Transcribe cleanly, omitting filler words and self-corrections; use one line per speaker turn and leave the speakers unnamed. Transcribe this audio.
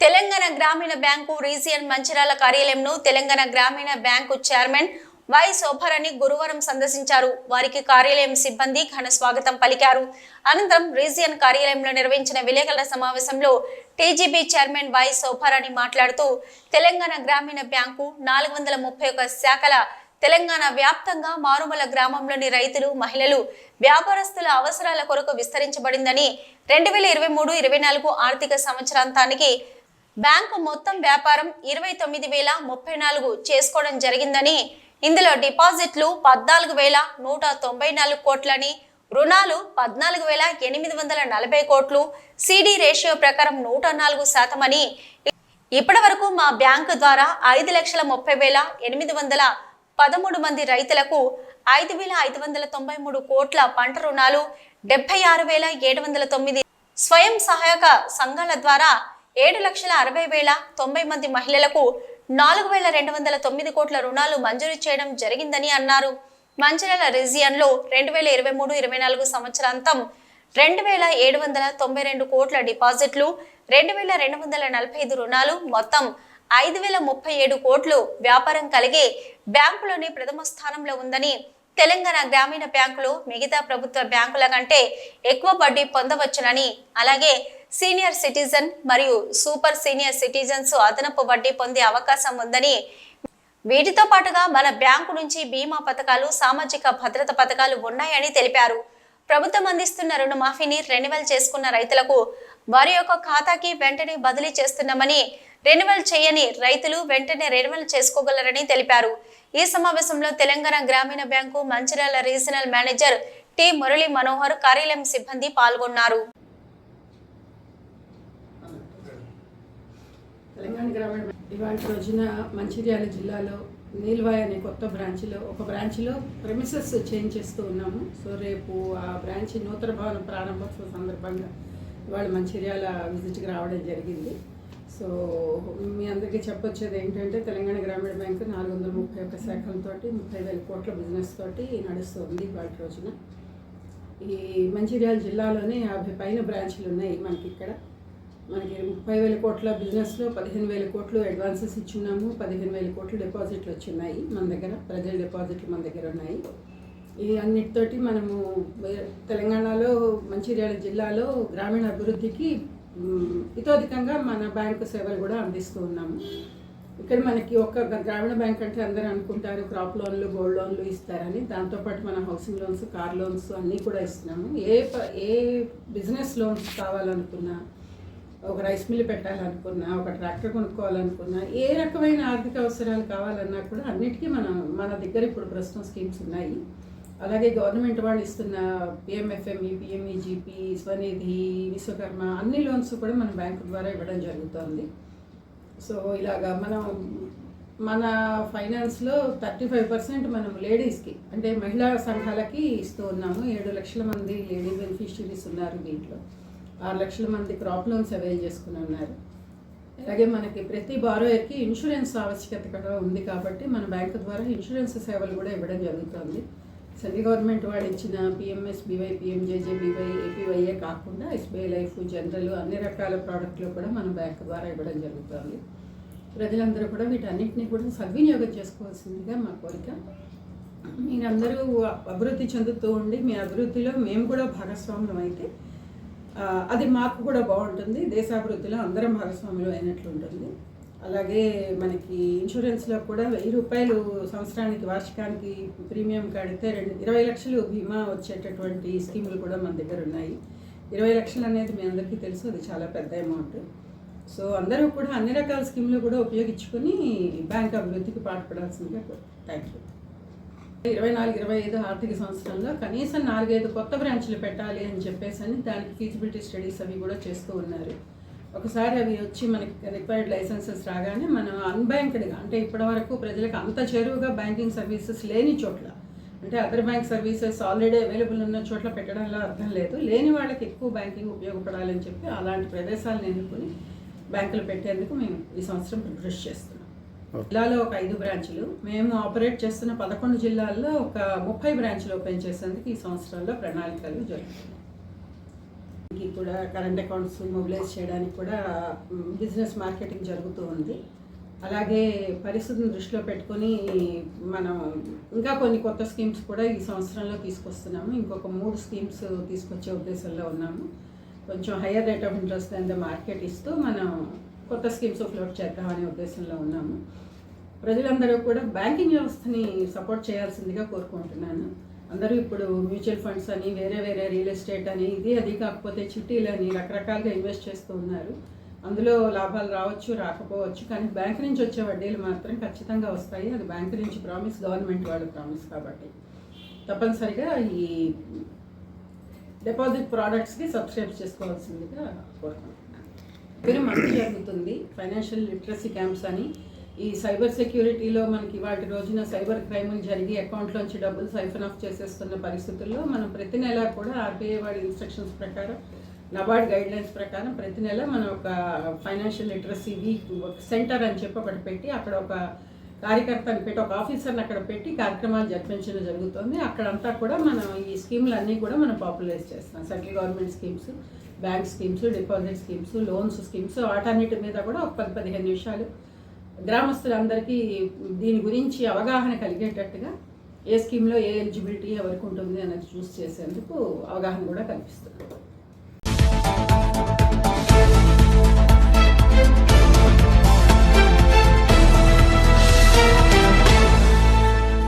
తెలంగాణ గ్రామీణ bank region Mancherial కార్యాలయంను Telangana గ్రామీణ bank chairman why Shobharani గురువారం సందర్శించారు. వారికి కార్యాలయం సిబ్బంది ఘన స్వాగతం పలికారు. అనంతరం రీజియన్ కార్యాలయంలో నిర్వహించిన విలేకరుల సమావేశంలో టీజీబీ చైర్మన్ వై శోభారాణి మాట్లాడుతూ తెలంగాణ గ్రామీణ బ్యాంకు 431 శాఖల తెలంగాణ వ్యాప్తంగా మారుమూల గ్రామంలోని రైతులు, మహిళలు, వ్యాపారస్తుల అవసరాల కొరకు విస్తరించబడిందని 2023-24 ఆర్థిక సంవత్సరాంతానికి బ్యాంకు మొత్తం వ్యాపారం 29,034 చేసుకోవడం జరిగిందని, ఇందులో డిపాజిట్లు 14,194 కోట్లని, రుణాలు 14,840 కోట్లు, సిడి రేషియో ప్రకారం 104% అని, ఇప్పటి వరకు మా బ్యాంకు ద్వారా 5,30,813 మంది రైతులకు 5,593 కోట్ల పంట రుణాలు, 76,709 స్వయం సహాయక సంఘాల ద్వారా 7,60,090 మంది మహిళలకు 4,209 కోట్ల రుణాలు మంజూరు చేయడం జరిగిందని అన్నారు. మంచిర్యాల రీజియన్లో 2023-24 సంవత్సరాంతం 2,792 కోట్ల డిపాజిట్లు, 2,245 రుణాలు, మొత్తం 5,037 కోట్లు వ్యాపారం కలిగి బ్యాంకులోని ప్రథమ స్థానంలో ఉందని, తెలంగాణ గ్రామీణ బ్యాంకులో మిగతా ప్రభుత్వ బ్యాంకుల కంటే ఎక్కువ వడ్డీ పొందవచ్చునని, అలాగే సీనియర్ సిటిజన్ మరియు సూపర్ సీనియర్ సిటిజన్స్ అదనపు వడ్డీ పొందే అవకాశం ఉందని, వీటితో పాటుగా మన బ్యాంకు నుంచి బీమా పథకాలు, సామాజిక భద్రత పథకాలు ఉన్నాయని తెలిపారు. ప్రభుత్వం అందిస్తున్న రుణమాఫీని రెన్యువల్ చేసుకున్న రైతులకు వారి యొక్క ఖాతాకి వెంటనే బదిలీ చేస్తున్నామని, రెన్యువల్ చేయని రైతులు వెంటనే రెన్యువల్ చేసుకోగలరని తెలిపారు. ఈ సమావేశంలో తెలంగాణ గ్రామీణ bank Mancherial regional manager T Murali Manohar, కార్యాలయం సిబ్బంది పాల్గొన్నారు.
తెలంగాణ గ్రామీణ ఇవాళ రోజున మంచిర్యాల జిల్లాలో నీల్వాయ్ అనే కొత్త ఒక బ్రాంచ్లో ప్రెమిసెస్ చేంజ్ చేస్తూ ఉన్నాము. సో రేపు ఆ బ్రాంచ్ నూతన భవన ప్రారంభోత్సవ సందర్భంగా ఇవాళ మంచిర్యాల విజిట్కి రావడం జరిగింది. సో మీ అందరికీ చెప్పొచ్చేది ఏంటంటే తెలంగాణ గ్రామీణ బ్యాంకు 431 శాఖలతో 30,000 కోట్ల బిజినెస్ తోటి నడుస్తుంది ఇవాళ రోజున. ఈ మంచిర్యాల జిల్లాలోనే 50 పైన బ్రాంచ్లు ఉన్నాయి. మనకి 30,000 కోట్ల బిజినెస్లో 15,000 కోట్లు అడ్వాన్సెస్ ఇచ్చున్నాము, 15,000 కోట్లు డిపాజిట్లు వచ్చున్నాయి. మన దగ్గర ప్రజల డిపాజిట్లు మన దగ్గర ఉన్నాయి. ఈ అన్నిటితోటి మనము తెలంగాణలో మంచిర్యాల జిల్లాలో గ్రామీణ అభివృద్ధికి ఇతోధికంగా మన బ్యాంకు సేవలు కూడా అందిస్తూ ఉన్నాము. ఇక్కడ మనకి ఒక గ్రామీణ బ్యాంక్ అంటే అందరూ అనుకుంటారు క్రాప్ లోన్లు, గోల్డ్ లోన్లు ఇస్తారని. దాంతోపాటు మన హౌసింగ్ లోన్స్, కార్ లోన్స్ అన్నీ కూడా ఇస్తున్నాము. ఏ బిజినెస్ లోన్స్ కావాలనుకున్నా, ఒక రైస్ మిల్ పెట్టాలనుకున్నా, ఒక ట్రాక్టర్ కొనుక్కోవాలనుకున్నా, ఏ రకమైన ఆర్థిక అవసరాలు కావాలన్నా కూడా అన్నిటికీ మన దగ్గర ఇప్పుడు ప్రస్తుతం స్కీమ్స్ ఉన్నాయి. అలాగే గవర్నమెంట్ వాళ్ళు ఇస్తున్న పిఎంఎఫ్ఎంఈ, పిఎంఈజీపీ, స్వనిధి, విశ్వకర్మ అన్ని లోన్స్ కూడా మన బ్యాంకు ద్వారా ఇవ్వడం జరుగుతుంది. సో ఇలాగా మన ఫైనాన్స్లో 35% మనం లేడీస్కి అంటే మహిళా సంఘాలకి ఇస్తూ ఉన్నాము. 7 లక్షల మంది లేడీ బెనిఫిషరీస్ ఉన్నారు. దీంట్లో 6 లక్షల మంది క్రాప్ లోన్స్ అవైల్ చేసుకుని ఉన్నారు. అలాగే మనకి ప్రతి బారోయర్కి ఇన్సూరెన్స్ ఆవశ్యకత కూడా ఉంది కాబట్టి మన బ్యాంకు ద్వారా ఇన్సూరెన్స్ సేవలు కూడా ఇవ్వడం జరుగుతుంది. సెంట్రల్ గవర్నమెంట్ వాళ్ళు ఇచ్చిన పిఎంఎస్బీవై, పిఎంజేజేబీవై, ఏపీవైఏ కాకుండా ఎస్బీఐ లైఫ్, జనరల్ అన్ని రకాల ప్రోడక్ట్లు కూడా మన బ్యాంకు ద్వారా ఇవ్వడం జరుగుతుంది. ప్రజలందరూ కూడా వీటన్నిటిని కూడా సద్వినియోగం చేసుకోవాల్సిందిగా మా కోరిక. మీరందరూ అభివృద్ధి చెందుతూ ఉండి మీ అభివృద్ధిలో మేము కూడా భాగస్వామ్యం అయితే అది మాకు కూడా బాగుంటుంది. దేశాభివృద్ధిలో అందరం భాగస్వాములు అయినట్లు ఉంటుంది. అలాగే మనకి ఇన్సూరెన్స్లో కూడా 1,000 రూపాయలు సంవత్సరానికి వార్షికానికి ప్రీమియం కడితే 20 లక్షలు బీమా వచ్చేటటువంటి స్కీములు కూడా మన దగ్గర ఉన్నాయి. 20 లక్షలు అనేది మీ అందరికీ తెలుసు, అది చాలా పెద్ద అమౌంట్. సో అందరూ కూడా అన్ని రకాల స్కీములు కూడా ఉపయోగించుకొని బ్యాంక్ అభివృద్ధికి పాటుపడాల్సిందిగా థ్యాంక్ యూ. 24-25 ఆర్థిక సంవత్సరంలో కనీసం 4-5 కొత్త బ్రాంచ్లు పెట్టాలి అని చెప్పేసి దానికి ఫీజిబిలిటీ స్టడీస్ అవి కూడా చేస్తూ ఉన్నారు. ఒకసారి అవి వచ్చి మనకి రిక్వైర్డ్ లైసెన్సెస్ రాగానే మనం అన్బ్యాంక్డ్గా అంటే ఇప్పటివరకు ప్రజలకు అంత చేరువుగా బ్యాంకింగ్ సర్వీసెస్ లేని చోట్ల, అంటే other bank services already available ఉన్న చోట్ల పెట్టడంలో అర్థం లేదు. లేని వాళ్ళకి ఎక్కువ బ్యాంకింగ్ ఉపయోగపడాలని చెప్పి అలాంటి ప్రదేశాలను ఎన్నుకొని బ్యాంకులు పెట్టేందుకు మేము ఈ సంవత్సరం కృషి చేస్తున్నాం. జిల్లాలో ఒక 5 బ్రాంచ్లు, మేము ఆపరేట్ చేస్తున్న 11 జిల్లాల్లో ఒక 30 బ్రాంచ్లు ఓపెన్ చేసేందుకు ఈ సంవత్సరాల్లో ప్రణాళికలు జరుగుతున్నాయి. కూడా కరెంట్ అకౌంట్స్ మొబిలైజ్ చేయడానికి కూడా బిజినెస్ మార్కెటింగ్ జరుగుతూ ఉంది. అలాగే పరిస్థితిని దృష్టిలో పెట్టుకొని మనం ఇంకా కొన్ని కొత్త స్కీమ్స్ కూడా ఈ సంవత్సరంలో తీసుకొస్తున్నాము. ఇంకొక 3 స్కీమ్స్ తీసుకొచ్చే ఉద్దేశంలో ఉన్నాము. కొంచెం higher rate of interest and market ఇస్తూ మనం కొత్త స్కీమ్స్ ఫ్లోట్ చేద్దామనే ఉద్దేశంలో ఉన్నాము. ప్రజలందరూ కూడా బ్యాంకింగ్ వ్యవస్థని సపోర్ట్ చేయాల్సిందిగా కోరుకుంటున్నాను. అందరూ ఇప్పుడు మ్యూచువల్ ఫండ్స్ అని వేరే రియల్ ఎస్టేట్ అని అది కాకపోతే చిట్టీలని రకరకాలుగా ఇన్వెస్ట్ చేస్తూ ఉన్నారు. అందులో లాభాలు రావచ్చు రాకపోవచ్చు, కానీ బ్యాంక్ నుంచి వచ్చే వడ్డీలు మాత్రం ఖచ్చితంగా వస్తాయి. అది బ్యాంక్ నుంచి ప్రామిస్, గవర్నమెంట్ వాళ్ళ ప్రామిస్. కాబట్టి తప్పనిసరిగా ఈ డిపాజిట్ ప్రోడక్ట్స్కి సబ్స్క్రైబ్ చేసుకోవాల్సిందిగా కోరుకుంటున్నాను. పేరు మంచి జరుగుతుంది. ఫైనాన్షియల్ లిటరసీ క్యాంప్స్ అని ఈ సైబర్ సెక్యూరిటీలో మనకి వాటి రోజున సైబర్ క్రైములు జరిగి అకౌంట్లోంచి డబ్బులు సైఫన్ ఆఫ్ చేసేస్తున్న పరిస్థితుల్లో మనం ప్రతి నెల కూడా ఆర్బీఐ వాడి ఇన్స్ట్రక్షన్స్ ప్రకారం, నబార్డ్ గైడ్లైన్స్ ప్రకారం ప్రతి నెల మనం ఒక ఫైనాన్షియల్ లిటరసీ వీక్ సెంటర్ అని చెప్పి ఒకటి పెట్టి అక్కడ ఒక కార్యకర్తని పెట్టి ఒక ఆఫీసర్ని అక్కడ పెట్టి కార్యక్రమాలు జరిపించడం జరుగుతుంది. అక్కడంతా కూడా మనం ఈ స్కీములు అన్నీ కూడా మనం పాపులరైజ్ చేస్తాం. Central government schemes, bank schemes, deposit schemes, loans schemes, వాటన్నిటి మీద కూడా ఒక 10-15 నిమిషాలు గ్రామస్తులందరికీ దీని గురించి అవగాహన కలిగేటట్టుగా ఏ స్కీమ్లో ఏ ఎలిజిబిలిటీ ఎవరికి ఉంటుంది అనేది చూస్ చేసేందుకు అవగాహన కూడా కల్పిస్తున్నాం.